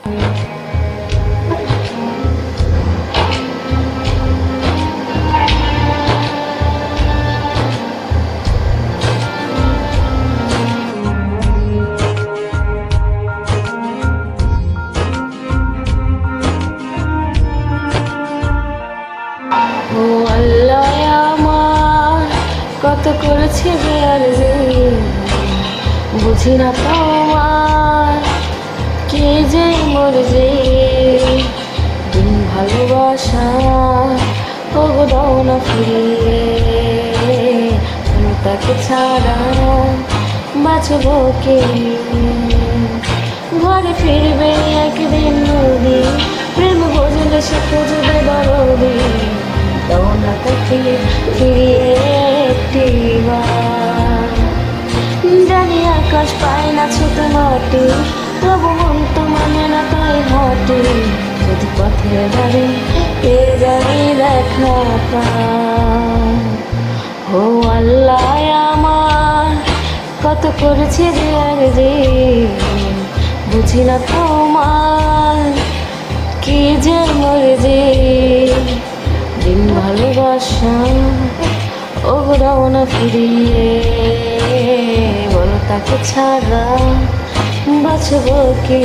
ও আল্লাহ আমার কত করেছি আর বুঝি না তোমার কে যে মোর যে দিন ভালোবাসা ও দাও না ফিরিয়ে আমি তাকে ছাড়া বাঁচব কে ঘরে ফিরবে একদিন নদী প্রেম বুঝলে সে খুঁজবে দরদি দাও না তাকে ফিরিয়ে একটিবার জানি আকাশ পায় না ছোট মাটি তবু মন তো মানে না তাই হাঁটি যদি পথে যাবে কে জানি দেখা পায় ও আল্লাহ আমার কত করেছি যে আর যে বুঝি না তোমার কি যে মরে যে দিন ভালোবাসা ও দাও না ফিরিয়ে বলো তাকে ছাড়া বাঁচব কি?